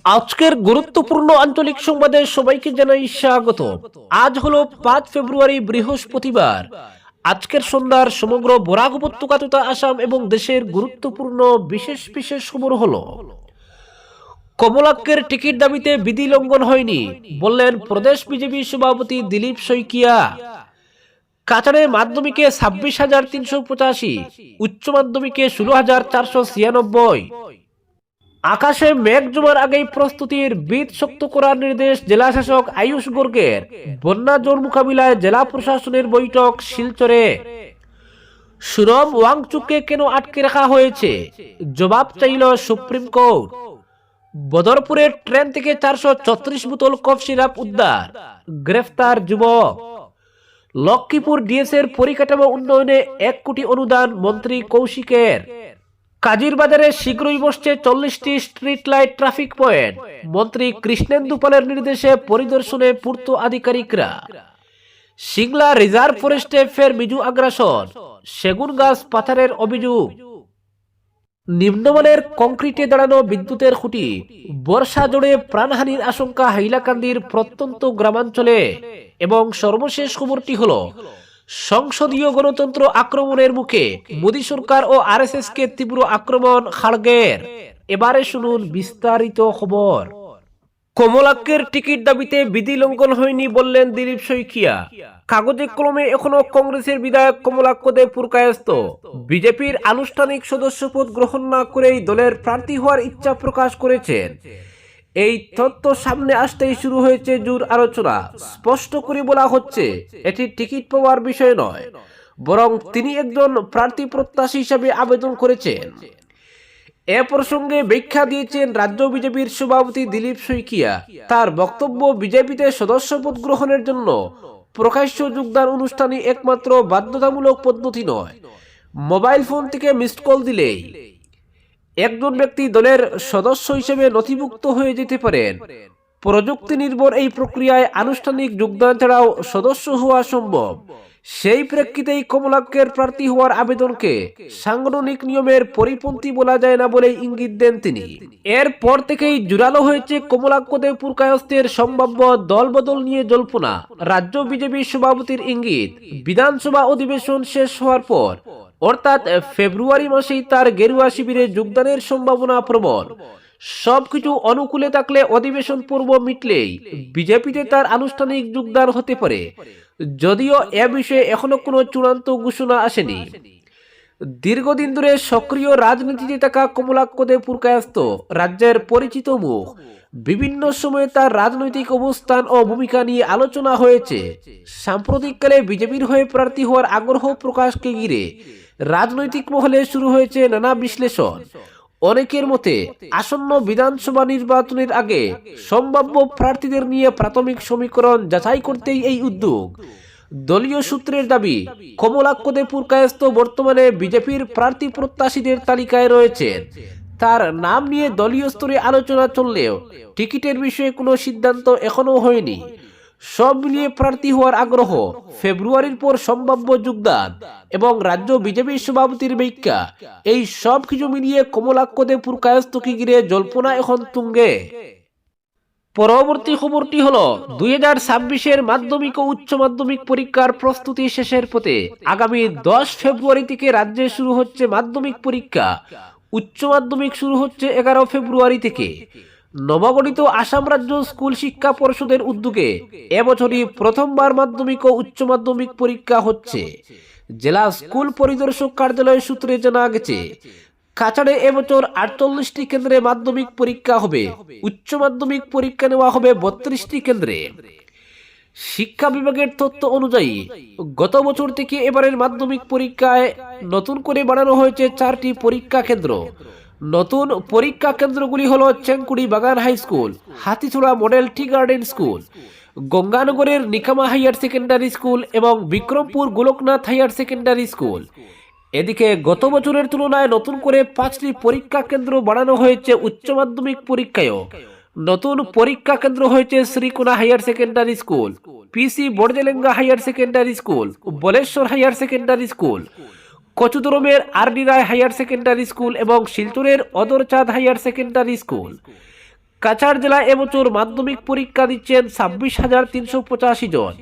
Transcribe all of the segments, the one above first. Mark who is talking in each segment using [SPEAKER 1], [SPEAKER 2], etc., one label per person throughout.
[SPEAKER 1] আজকের গুরুত্বপূর্ণ আঞ্চলিক সংবাদে সবাইকে জানাই স্বাগত। আজ হলো 5 ফেব্রুয়ারি, বৃহস্পতিবার। আজকের সন্ধ্যার সমগ্র বরাক উপত্যকা তথা আসাম এবং দেশের গুরুত্বপূর্ণ বিশেষ বিশেষ খবর হলো: কমলাক্ষের টিকিট দাবিতে বিধি লঙ্ঘন হয়নি, বললেন প্রদেশ বিজেপি সভাপতি দিলীপ শইকিয়া। কাছাড়ে মাধ্যমিকে 26,385, উচ্চ মাধ্যমিকে 16,496। আকাশে মেঘ জমার আগেই প্রস্তুতির বীজ শক্ত করার নির্দেশ জেলা শাসক আয়ুষ গর্গের। বন্যা জোর মোকাবিলায় জেলা প্রশাসনের বৈঠক শিলচরে। সুরম ওয়াংচুককে কেন আটকে রাখা হয়েছে, জবাব চাইল সুপ্রিম কোর্ট। বদরপুরের ট্রেন থেকে 436 বোতল কফ সিরাপ উদ্ধার, গ্রেফতার যুবক। লক্ষ্মীপুর ডিএসের পরিকাঠামো উন্নয়নে 1 কোটি অনুদান মন্ত্রী কৌশিকের। কাজীর বাজারে শীঘ্রই বসছে 40টি স্ট্রিট লাইট ট্রাফিক পয়েন্ট, মন্ত্রী কৃষ্ণেন্দু পালের নির্দেশে পরিদর্শনে পূর্ত আধিকারিকরা। সিংলা রিজার্ভ ফরেস্টে ফের মিজু আগ্রাসন, সেগুন গাছ পাথারের অভিযোগ। নিম্নমানের কংক্রিটে দাঁড়ানো বিদ্যুতের খুঁটি, বর্ষা জুড়ে প্রাণহানির আশঙ্কা হাইলাকান্দির প্রত্যন্ত গ্রামাঞ্চলে। এবং সর্বশেষ খবরটি হলো, সংসদীয় গণতন্ত্র আক্রমণের মুখে মোদী সরকার ও আরএসএস কে তীব্র আক্রমণ খাড়গের। এবারে শুনুন বিস্তারিত খবর। কমলাক্ষের টিকিট দাবিতে বিধি লঙ্ঘন হয়নি, বললেন দিলীপ শইকিয়া। কাগজে কলমে এখনো কংগ্রেসের বিধায়ক কমলাক্ষ দেব পুরকায়স্থ। বিজেপির আনুষ্ঠানিক সদস্যপদ গ্রহণ না করেই দলের প্রার্থী হওয়ার ইচ্ছা প্রকাশ করেছেন। এই তথ্য সামনে আসতেই শুরু হয়েছে জোর আলোচনা। স্পষ্ট করে বলা হচ্ছে, এটি টিকিট পাওয়ার বিষয় নয়, বরং তিনি একজন প্রার্থী প্রত্যাশী হিসাবে আবেদন করেছেন। এ প্রসঙ্গে ব্যাখ্যা দিয়েছেন রাজ্য বিজেপির সভাপতি দিলীপ শইকিয়া। তার বক্তব্য, বিজেপিতে সদস্যপদ গ্রহণের জন্য প্রকাশ্য যোগদান অনুষ্ঠানই একমাত্র বাধ্যতামূলক পদ্ধতি নয়। মোবাইল ফোন থেকে মিসড কল দিলেই একজন ব্যক্তি দলের সদস্য হিসেবে নথিভুক্ত হয়ে যেতে পারেন। প্রযুক্তি নির্ভর এই প্রক্রিয়ায় আনুষ্ঠানিক যোগদান ছাড়াও সদস্য হওয়া সম্ভব। সেই প্রেক্ষিতেই কমলাক্ষের প্রার্থী হওয়ার আবেদনকে সাংগঠনিক নিয়মের পরিপন্থী বলা যায় না বলে ইঙ্গিত দেন তিনি। এরপর থেকেই জোরালো হয়েছে কমলাক্ষ দেব পুরকায়স্থের সম্ভাব্য দলবদল নিয়ে জল্পনা। রাজ্য বিজেপি সভাপতির ইঙ্গিত, বিধানসভা অধিবেশন শেষ হওয়ার পর অর্থাৎ ফেব্রুয়ারি মাসেই তার গেরুয়া শিবিরে যোগদানের সম্ভাবনা প্রবল। সবকিছু অনুকূলে থাকলে অধিবেশন পর্ব মিটলেই বিজেপিতে তার আনুষ্ঠানিক যোগদান হতে পারে, যদিও এ বিষয়ে এখনো কোনো চূড়ান্ত ঘোষণা আসেনি। দীর্ঘদিন ধরে সক্রিয় রাজনীতিতে থাকা কমলাক্ষ দেব পুরকায়স্থ রাজ্যের পরিচিত মুখ। বিভিন্ন সময়ে তার রাজনৈতিক অবস্থান ও ভূমিকা নিয়ে আলোচনা হয়েছে। সাম্প্রতিককালে বিজেপির হয়ে প্রার্থী হওয়ার আগ্রহ প্রকাশকে ঘিরে রাজনৈতিক মহলে শুরু হয়েছে নানা বিশ্লেষণ। অনেকের মতে, আসন্ন বিধানসভা নির্বাচনের আগে সম্ভাব্য প্রার্থীদের নিয়ে প্রাথমিক সমীকরণ যাচাই করতেই এই উদ্যোগ। দলীয় সূত্রের দাবি, কমলাক্ষ দেব পুরকায়স্থ বর্তমানে বিজেপির প্রার্থী প্রত্যাশীদের তালিকায় রয়েছেন। তার নাম নিয়ে দলীয় স্তরে আলোচনা চললেও টিকিটের বিষয়ে কোনো সিদ্ধান্ত এখনো হয়নি। সব মিলিয়ে প্রার্থী হওয়ার আগ্রহ, ফেব্রুয়ারির পর সম্ভাব্য যোগদান এবং রাজ্য বিজেপি সভাপতির ব্যাখ্যা, এই সব কিছু মিলিয়ে কমলাক্ষ দেব পুরকায়স্থকে ঘিরে জল্পনা এখন তুঙ্গে। পরবর্তী খবরটি হলো, 2026-এর মাধ্যমিক ও উচ্চ মাধ্যমিক পরীক্ষার প্রস্তুতি শেষের পথে। আগামী 10 ফেব্রুয়ারি থেকে রাজ্যে শুরু হচ্ছে মাধ্যমিক পরীক্ষা। উচ্চ মাধ্যমিক শুরু হচ্ছে 11 ফেব্রুয়ারি থেকে। নবগঠিত আসাম রাজ্য স্কুল শিক্ষা পরিষদের উদ্যোগে এবছরই প্রথমবার মাধ্যমিক ও উচ্চ মাধ্যমিক পরীক্ষা হচ্ছে। জেলা স্কুল পরিদর্শক কার্যালয় সূত্রে জানা গেছে, কাছাড়ে এবছর 48টি কেন্দ্রে মাধ্যমিক পরীক্ষা হবে। উচ্চ মাধ্যমিক পরীক্ষা নেওয়া হবে 32টি কেন্দ্রে। শিক্ষা বিভাগের তথ্য অনুযায়ী গত বছর থেকে এবারের মাধ্যমিক পরীক্ষায় নতুন করে বাড়ানো হয়েছে 4টি পরীক্ষা কেন্দ্র। নতুন পরীক্ষা কেন্দ্রগুলি হলো Chengkuri Bagan high school, Hatichhara model tea garden school, গঙ্গানগরের নিকামা হাইয়ার সেকেন্ডারি স্কুল এবং Bikrampur Golaknath higher secondary school. এদিকে গত বছরের তুলনায় নতুন করে 5টি পরীক্ষা কেন্দ্র বাড়ানো হয়েছে উচ্চ মাধ্যমিক পরীক্ষায়ও। নতুন পরীক্ষা কেন্দ্র হয়েছে Srikona higher secondary school, PC Barjalenga higher secondary school, Baleshwar higher secondary school, কচুদরমের RD Roy higher secondary school এবং শিলচরের Adharchand higher secondary school. Cachar জেলায় এবছর মাধ্যমিক পরীক্ষা দিচ্ছেন 26,385 জন।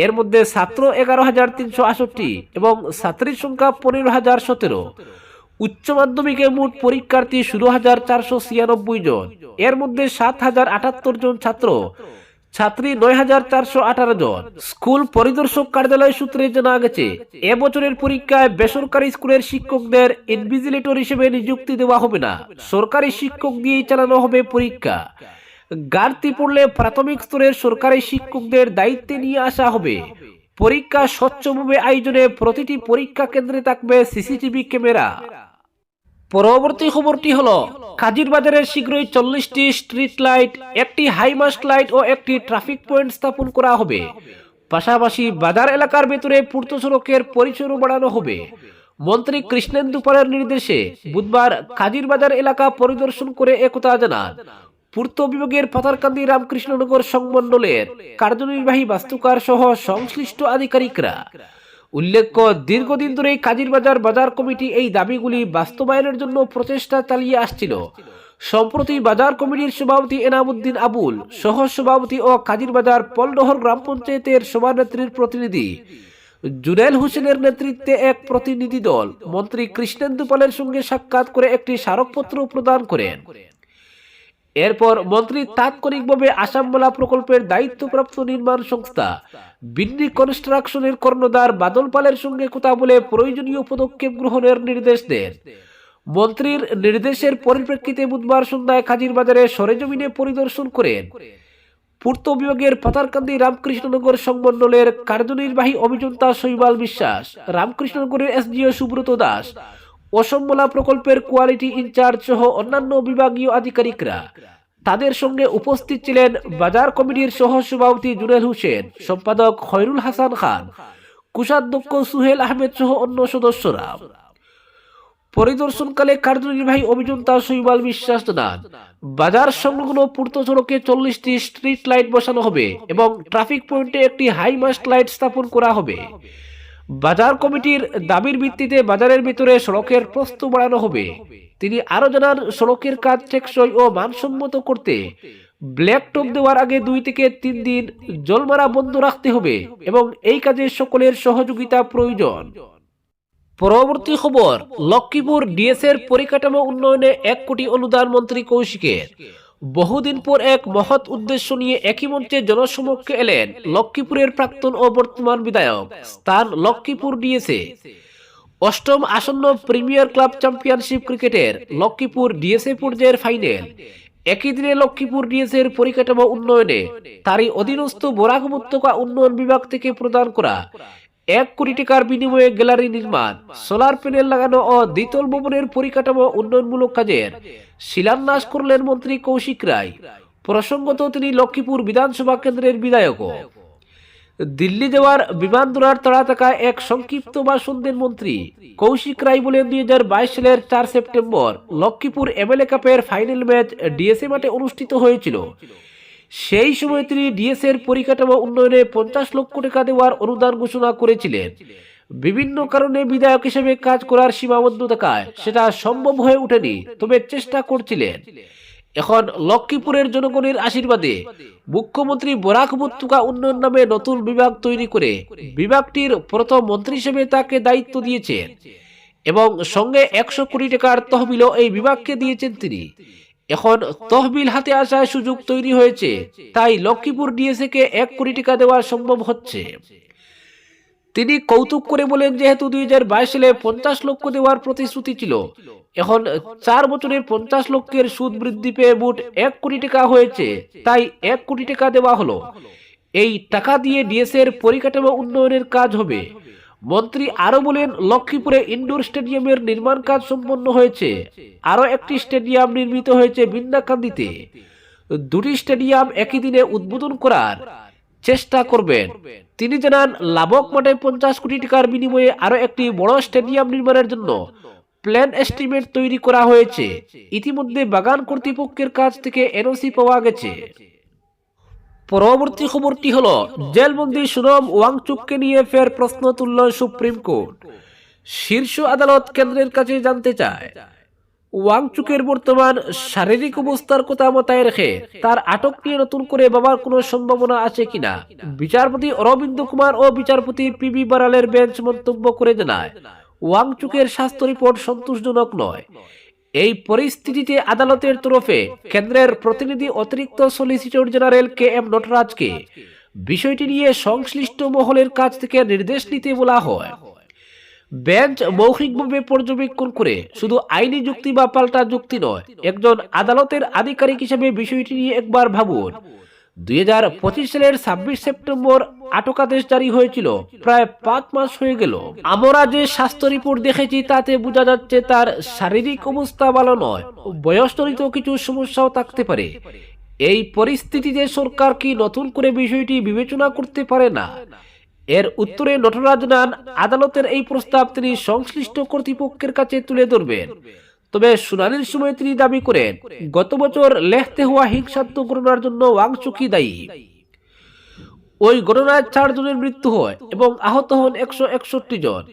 [SPEAKER 1] এর মধ্যে ছাত্র 11,368 এবং ছাত্রীর সংখ্যা 15,017। উচ্চ মাধ্যমিকে মোট পরীক্ষার্থী 16,496 জন। এর মধ্যে 7,078 জন ছাত্র, ছাত্রী 9,418 জন। স্কুল পরিদর্শক কার্যালয় সূত্রে জানা গেছে, এবছরের পরীক্ষায় বেসরকারি স্কুলের শিক্ষকদের ইনভিজিলেটর হিসেবে নিযুক্তি দেওয়া হবে না, সরকারি শিক্ষক দিয়েই চালানো হবে পরীক্ষা। ঘাটতি পড়লে প্রাথমিক স্তরের সরকারি শিক্ষকদের দায়িত্বে নিয়ে আসা হবে। পরীক্ষা স্বচ্ছভাবে আয়োজনে প্রতিটি পরীক্ষা কেন্দ্রে থাকবে সিসিটিভি ক্যামেরা। পরবর্তী খবরটি হলো, কাজিরবাজারে শীঘ্রই 40টি স্ট্রিট লাইট, একটি হাইমাস্ট লাইট ও একটি ট্রাফিক পয়েন্ট স্থাপন করা হবে। পাশাপাশি বাজার এলাকার ভেতরে পূর্ত সড়কের পরিসরও বাড়ানো হবে। মন্ত্রী কৃষ্ণেন্দু পালের নির্দেশে বুধবার কাজিরবাজার এলাকা পরিদর্শন করে একথা জানান পূর্ত বিভাগের পাথারকান্দি রামকৃষ্ণনগর সংমণ্ডলের কার্যনির্বাহী বাস্তুকার সহ সংশ্লিষ্ট আধিকারিকরা। উল্লেখ্য, দীর্ঘদিন ধরে কাজিরবাজার বাজার কমিটি এই দাবিগুলি বাস্তবায়নের জন্য প্রচেষ্টা চালিয়ে আসছিল। সম্প্রতি বাজার কমিটির সভাপতি এনামুদ্দিন আবুল, সহ সভাপতি ও কাজিরবাজার পলডহর গ্রাম পঞ্চায়েতের সভানেত্রীর প্রতিনিধি জুনেল হোসেনের নেতৃত্বে এক প্রতিনিধি দল মন্ত্রী কৃষ্ণেন্দু পালের সঙ্গে সাক্ষাৎ করে একটি স্মারকপত্র প্রদান করেন। এরপর মন্ত্রী তাৎক্ষণিকভাবে আসামবালা প্রকল্পের দায়িত্বপ্রাপ্ত নির্মাণ সংস্থা বিন্নি কনস্ট্রাকশনের কর্ণধার বাদল পালের সঙ্গে কথা বলে প্রয়োজনীয় পদক্ষেপ গ্রহণের নির্দেশ দেন। মন্ত্রীর নির্দেশের পরিপ্রেক্ষিতে বুধবার সন্ধ্যায় কাজিরবাজারে সরেজমিনে পরিদর্শন করেন পূর্ত বিভাগের পাথারকান্দি রামকৃষ্ণনগর সংমণ্ডলের কার্যনির্বাহী অভিযন্তা শৈবাল বিশ্বাস, রামকৃষ্ণনগরের এসডিও সুব্রত দাস, অসমবালা প্রকল্পের কোয়ালিটি ইনচার্জ সহ অন্যান্য বিভাগীয় আধিকারিকরা। তাদের সঙ্গে উপস্থিত ছিলেন বাজার কমিটির সহ সভাপতি জুনেল হোসেন, সম্পাদক খয়রুল হাসান খান, কোষাধ্যক্ষ সুহেল আহমেদ সহ অন্য সদস্যরা। পরিদর্শনকালে কার্যনির্বাহী অভিযন্তা শৈবাল বিশ্বাস জানান, বাজার সংলগ্ন পূর্ত সড়কে 40টি স্ট্রিট লাইট বসানো হবে এবং ট্রাফিক পয়েন্টে একটি হাইমাস্ট লাইট স্থাপন করা হবে। বাজার কমিটির দাবির ভিত্তিতে বাজারের ভিতরে সড়কের প্রস্থ বাড়ানো হবে। তিনি আরো জানান, সড়কের কাজ টেকসই ও মানসম্মত করতে ব্ল্যাক টপ দেওয়ার আগে 2 থেকে 3 দিন জলমারা বন্ধ রাখতে হবে এবং এই কাজে সকলের সহযোগিতা প্রয়োজন। পরবর্তী খবর, লক্ষ্মীপুর ডিএসের পরিকাঠামো উন্নয়নে 1 কোটি অনুদান মন্ত্রী কৌশিকের। বহুদিন পর এক মহৎ উদ্দেশ্য নিয়ে একই মঞ্চে জনসমক্ষে এলেন লক্ষ্মীপুরের প্রাক্তন ও বর্তমান বিধায়ক, স্থান লক্ষ্মীপুর ডিএসএ। 8ম আসন্ন প্রিমিয়ার ক্লাব চ্যাম্পিয়নশিপ ক্রিকেটের লক্ষ্মীপুর ডিএসএ পর্যায়ের ফাইনাল। একই দিনে লক্ষ্মীপুর ডিএসএর পরিকাঠামো উন্নয়নে তারই অধীনস্থ বরাক উপত্যকা উন্নয়ন বিভাগ থেকে প্রদান করা 1 কোটি টাকার বিনিময়ে গ্যালারি নির্মাণ, সোলার প্যানেল লাগানো ও দ্বিতল ভবনের পরিকাঠামো উন্নয়নমূলক কাজের শিলান্যাস করলেন মন্ত্রী কৌশিক রায়। প্রসঙ্গত, তিনি লক্ষ্মীপুর বিধানসভা কেন্দ্রের বিধায়ক। দিল্লি যাওয়ার বিমান ধরার তাড়া থাকায় এক সংক্ষিপ্ত ভাষণ দেন মন্ত্রী কৌশিক রায়। বলেন, 2022 সালের 4 সেপ্টেম্বর লক্ষ্মীপুর এমএলএ কাপের ফাইনাল ম্যাচ ডিএসএ মাঠে অনুষ্ঠিত হয়েছিল। সেই সময় তিনি ডিএসএর পরিকাঠামো উন্নয়নে 50 লক্ষ টাকা দেওয়ার অনুদান ঘোষণা করেছিলেন। বিভিন্ন কারণে বিধায়ক হিসেবে কাজ করার সীমাবদ্ধ থাকায় সেটা সম্ভব হয়ে ওঠেনি, তবে চেষ্টা করছিলেন। এখন লক্ষ্মীপুরের জনগণের আশীর্বাদে মুখ্যমন্ত্রী বরাক উপত্যকা উন্নয়ন নামে নতুন বিভাগ তৈরি করে বিভাগটির প্রথম মন্ত্রী হিসেবে তাকে দায়িত্ব দিয়েছেন এবং সঙ্গে 100 কোটি টাকার তহবিলও এই বিভাগকে দিয়েছেন তিনি। এখন তহবিল হাতে আসায় সুযোগ তৈরি হয়েছে, তাই লক্ষ্মীপুর ডিএসএ কে 1 কোটি টাকা দেওয়া সম্ভব হচ্ছে। তিনি কৌতুক করে বলেন, যেহেতু 2022 সালে 50 লক্ষ দেওয়ার প্রতিশ্রুতি ছিল, এখন 4 বছরে 50 লক্ষের সুদ বৃদ্ধি পেয়ে মোট 1 কোটি টাকা হয়েছে, তাই 1 কোটি টাকা দেওয়া হলো। এই টাকা দিয়ে ডিএসএর পরিকাঠামো উন্নয়নের কাজ হবে। মন্ত্রী আরো বলেন, লক্ষ্মীপুরে ইনডোর স্টেডিয়ামের নির্মাণ কাজ সম্পন্ন হয়েছে। আরো একটি স্টেডিয়াম নির্মিত হয়েছে বিন্দাকান্দিতে। 2টি স্টেডিয়াম একই দিনে উদ্বোধন করার চেষ্টা করবেন। তিনি জানান, লাবক মাঠে 50 কোটি টাকার বিনিময়ে আরো একটি বড় স্টেডিয়াম নির্মাণের জন্য প্ল্যান এস্টিমেট তৈরি করা হয়েছে। ইতিমধ্যে বাগান কর্তৃপক্ষের কাছ থেকে এনওসি পাওয়া গেছে। পরবর্তী খবরটি হলো, জেলবন্দি সুনম ওয়াংচুককে নিয়ে ফের প্রশ্ন তুলল সুপ্রিম কোর্ট। শীর্ষ আদালত কেন্দ্রের কাছে জানতে চায়, ওয়াংচুকের বর্তমান শারীরিক অবস্থার কথা মাথায় রেখে তার আটক নিয়ে নতুন করে ভাবার কোনো সম্ভাবনা আছে কিনা বিচারপতি অরবিন্দ কুমার ও বিচারপতি পিবি বারালের বেঞ্চ মন্তব্য করে জানায়, ওয়াংচুকের স্বাস্থ্য রিপোর্ট সন্তোষজনক নয়। এই পরিস্থিতিতে আদালতের তরফে কেন্দ্রের প্রতিনিধি অতিরিক্ত সলিসিটর জেনারেল কে এম নটরাজকে বিষয়টি নিয়ে সংশ্লিষ্ট মহলের কাছ থেকে নির্দেশ নিতে বলা হয়। বেঞ্চ মৌখিকভাবে পর্যবেক্ষণ করে শুধু আইনি যুক্তি বা পাল্টা যুক্তি নয়, একজন আদালতের আধিকারিক হিসেবে বিষয়টি নিয়ে একবার ভাবুন। 2025 সালের 26 সেপ্টেম্বর আটকাদেশ জারি হয়েছিল, প্রায় 5 মাস হয়ে গেল। আমরা যে স্বাস্থ্য রিপোর্ট দেখেছি তাতে বোঝা যাচ্ছে তার শারীরিক অবস্থা ভালো নয়, বয়সজনিত কিছু সমস্যাও থাকতে পারে। এই পরিস্থিতিতে সরকার কি নতুন করে বিষয়টি বিবেচনা করতে পারে না? এর উত্তরে নটরাজ জানান, আদালতের এই প্রস্তাব তিনি সংশ্লিষ্ট কর্তৃপক্ষের কাছে তুলে ধরবেন। তবে শুনানির সময় তিনি দাবি করেন, গত বছর লেহতে হওয়া হিংসাত্মক ঘটনার জন্য ওয়াংচুকই দায়ী। ওই ঘটনায় 4 জনের মৃত্যু হয় এবং আহত হন 161 জন।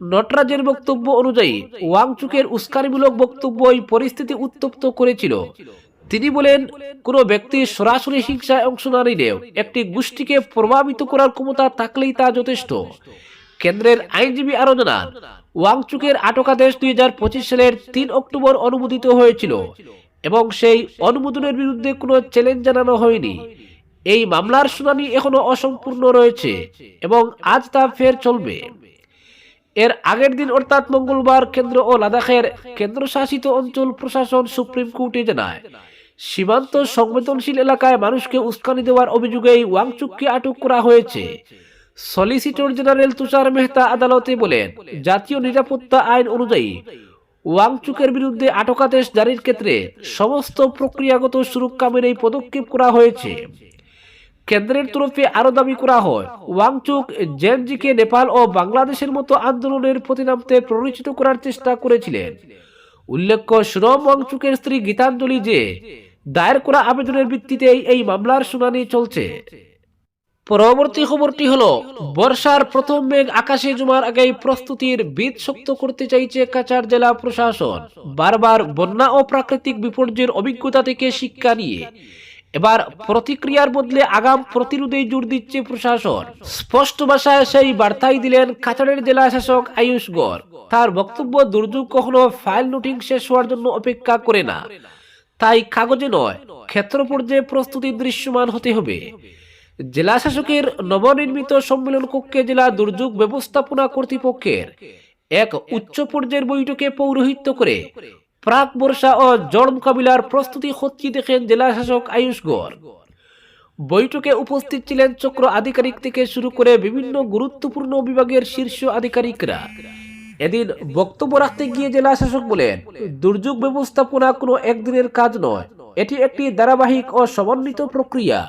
[SPEAKER 1] নটরাজের বক্তব্য অনুযায়ী ওয়াংচুকের উস্কানিমূলক বক্তব্য এই পরিস্থিতি উত্তপ্ত করেছিল। তিনি বলেন, কোনো ব্যক্তি সরাসরি হিংসায় অংশ না নিলেও একটি গোষ্ঠীকে প্রভাবিত করার ক্ষমতা থাকলেই তা যথেষ্ট। কেন্দ্রের আইনজীবী আরো জানান, ওয়াংচুকের আটকাদেশ 2025 সালের 3 অক্টোবর অনুমোদিত হয়েছিল এবং সেই অনুমোদনের বিরুদ্ধে কোনো চ্যালেঞ্জ জানানো হয়নি। এই মামলার শুনানি এখনো অসম্পূর্ণ রয়েছে এবং আজ তা ফের চলবে। এর আগের দিন অর্থাৎ মঙ্গলবার কেন্দ্র ও লাদাখের কেন্দ্রশাসিত অঞ্চল প্রশাসন সুপ্রিম কোর্টে জানায়, সীমান্ত সংবেদনশীল এলাকায় মানুষকে উস্কানি দেওয়ার অভিযোগেই ওয়াংচুককে আটক করা হয়েছে। সলিসিটর জেনারেল তুষার মেহতা আদালতে বলেন, জাতীয় নিরাপত্তা আইন অনুযায়ী ওয়াংচুকের বিরুদ্ধে আটকাদেশ জারির ক্ষেত্রে সমস্ত প্রক্রিয়াগত সুরক্ষা মেনেই পদক্ষেপ করা হয়েছে। কেন্দ্রের তরফে আরো দাবি করা হয়, ওয়াংচুক জেএনজিকে নেপাল ও বাংলাদেশের মতো আন্দোলনের প্রতি নামতে প্ররোচিত করার চেষ্টা করেছিলেন। উল্লেখ্য, সুরম ওয়াংচুকের স্ত্রী গীতাঞ্জলি যে দায়ের করা আবেদনের ভিত্তিতে এই মামলার শুনানি চলছে। পরবর্তী খবরটি হলো, বর্ষার প্রথম মেঘ আকাশে জমার আগেই প্রস্তুতির বীজ শক্ত করতে চাইছে কাছাড় জেলা প্রশাসন। বারবার বন্যা ও প্রাকৃতিক বিপর্যয়ের অভিজ্ঞতা থেকে শিক্ষা নিয়ে এবার প্রতিক্রিয়ার বদলে আগাম প্রতিরোধে জোর দিচ্ছে প্রশাসন। স্পষ্ট ভাষায় সেই বার্তাই দিলেন কাছাড়ের জেলা শাসক আয়ুষ গড়। তার বক্তব্য, দুর্যোগ কখনো ফাইল নোটিং শেষ হওয়ার জন্য অপেক্ষা করে না, তাই কাগজে নয় ক্ষেত্র পর্যায়ে প্রস্তুতি দৃশ্যমান হতে হবে। জেলা শাসকের নবনির্মিত সম্মেলন কক্ষে জেলা দুর্যোগ ব্যবস্থাপনা কর্তৃপক্ষের এক উচ্চ পর্যায়ের বৈঠকে পৌরোহিত্য করে প্রাক বর্ষা ও ঝড় মোকাবিলার প্রস্তুতি খতিয়ে দেখেন জেলা শাসক আয়ুষ গড়। বৈঠকে উপস্থিত ছিলেন চক্র আধিকারিক থেকে শুরু করে বিভিন্ন গুরুত্বপূর্ণ বিভাগের শীর্ষ আধিকারিকরা। এদিন বক্তব্য রাখতে গিয়ে জেলা শাসক বলেন, দুর্যোগ ব্যবস্থাপনা কোনো একদিনের কাজ নয়, এটি একটি ধারাবাহিক ও সমন্বিত প্রক্রিয়া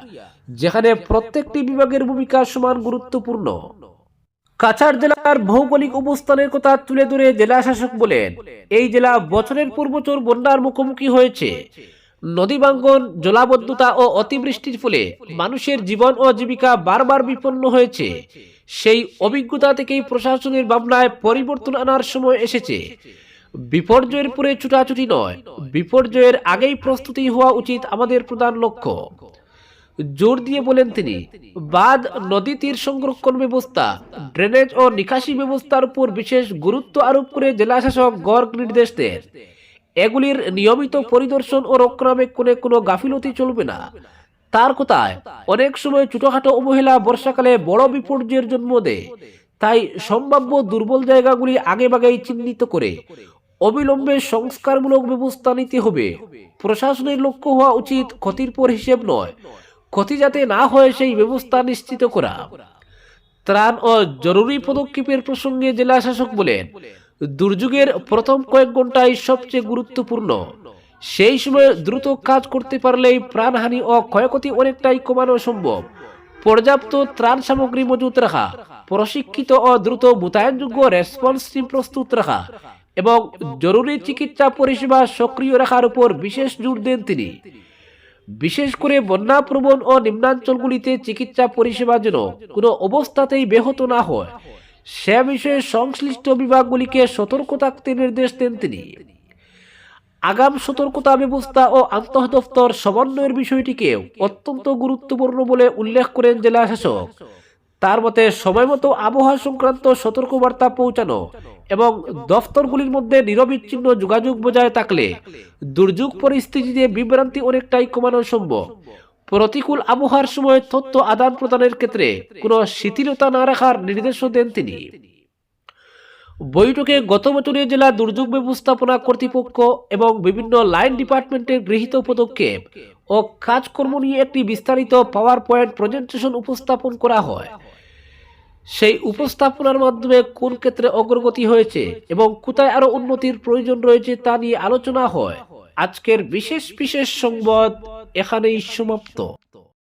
[SPEAKER 1] যেখানে প্রত্যেকটি বিভাগের ভূমিকা সমান গুরুত্বপূর্ণ। কাছাড় জেলার ভৌগোলিক অবস্থানের কথা তুলে ধরে জেলা শাসক বলেন, এই জেলা বছরের পর বছর বন্যার মুখোমুখি হয়েছে। নদী ভাঙ্গন, জলাবদ্ধতা ও অতিবৃষ্টির ফলে মানুষের জীবন ও জীবিকা বারবার বিপন্ন হয়েছে। সেই অভিজ্ঞতা থেকেই প্রশাসনের ভাবনায় পরিবর্তন আনার সময় এসেছে। বিপর্যয়ের পরে ছুটাছুটি নয়, বিপর্যয়ের আগেই প্রস্তুতি হওয়া উচিত আমাদের প্রধান লক্ষ্য। জোর দিয়ে বলেন তিনি, বাঁধ, নদী তীর সংরক্ষণ ব্যবস্থা, ড্রেনেজ ও নিকাশি ব্যবস্থার উপর বিশেষ গুরুত্ব আরোপ করে জেলা শাসক গড় নির্দেশ দেন, এগুলির নিয়মিত পরিদর্শন ও রক্ষণাবেক্ষণে কোনো গাফিলতি চলবে না। তার কথায়, অনেক সময় ছোটখাটো অবহেলা বর্ষাকালে বড় বিপর্যয়ের জন্ম দেয়, তাই সম্ভাব্য দুর্বল জায়গাগুলি আগেভাগেই চিহ্নিত করে অবিলম্বে সংস্কারমূলক ব্যবস্থা নিতে হবে। প্রশাসনের লক্ষ্য হওয়া উচিত ক্ষতির পর হিসেব নয়, ক্ষতি যাতে না হয় সেই ব্যবস্থা নিশ্চিত করা। ত্রাণ ও জরুরি পদক্ষেপের প্রসঙ্গে জেলা শাসক বলেন, দুর্যোগের প্রথম কয়েক ঘন্টাই সবচেয়ে গুরুত্বপূর্ণ। সেই সময় দ্রুত কাজ করতে পারলেই প্রাণহানি ও ক্ষয়ক্ষতি অনেকটাই কমানো সম্ভব। পর্যাপ্ত ত্রাণ সামগ্রী মজুত রাখা, প্রশিক্ষিত ও দ্রুত মোতায়েনযোগ্য রেসপন্স টিম প্রস্তুত রাখা এবং জরুরি চিকিৎসা পরিষেবা সক্রিয় রাখার উপর বিশেষ জোর দেন তিনি। বিশেষ করে বন্যা প্রবণ ও নিম্নাঞ্চলগুলিতে চিকিৎসা পরিষেবা যেন কোনো অবস্থাতেই ব্যাহত না হয় সে বিষয়ে সংশ্লিষ্ট বিভাগগুলিকে সতর্ক থাকতে নির্দেশ দেন তিনি। আগাম সতর্কতা ব্যবস্থা ও আন্তঃদপ্তর সমন্বয়ের বিষয়টিকে অত্যন্ত গুরুত্বপূর্ণ বলে উল্লেখ করেন জেলা শাসক। তার মতে সময়মতো আবহাওয়া সংক্রান্ত সতর্কবার্তা পৌঁছানো এবং দফতরগুলির মধ্যে নিরবিচ্ছিন্ন যোগাযোগ বজায় থাকলে দুর্যোগ পরিস্থিতিতে বিভ্রান্তি অনেকটাই কমানো সম্ভব। প্রতিকূল আবহাওয়ার সময় তথ্য আদান প্রদানের ক্ষেত্রে কোনো শিথিলতা না রাখার নির্দেশও দেন তিনি। বৈঠকে গত বছরে জেলা দুর্যোগ ব্যবস্থাপনা কর্তৃপক্ষ এবং বিভিন্ন লাইন ডিপার্টমেন্টের গৃহীত পদক্ষেপ ও কাজকর্ম নিয়ে একটি বিস্তারিত পাওয়ার পয়েন্ট প্রেজেন্টেশন উপস্থাপন করা হয়। সেই উপস্থাপনার মাধ্যমে কোন ক্ষেত্রে অগ্রগতি হয়েছে এবং কোথায় আরো উন্নতির প্রয়োজন রয়েছে তা নিয়ে আলোচনা হয়। আজকের বিশেষ সংবাদ এখানেই সমাপ্ত।